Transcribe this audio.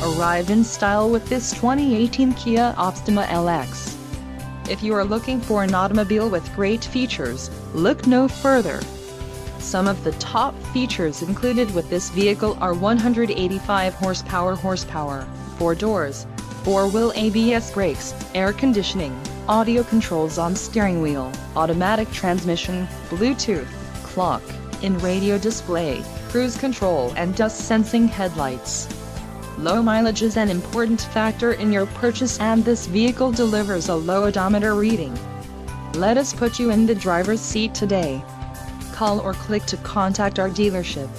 arrived in style with this 2018 Kia Optima LX. If you are looking for an automobile with great features, look no further. Some of the top features included with this vehicle are 185 horsepower, 4 doors, 4-wheel ABS brakes, air conditioning, audio controls on steering wheel, automatic transmission, Bluetooth, clock, in radio display, cruise control and dust sensing headlights. Low mileage is an important factor in your purchase, and this vehicle delivers a low odometer reading. Let us put you in the driver's seat today. Call or click to contact our dealership.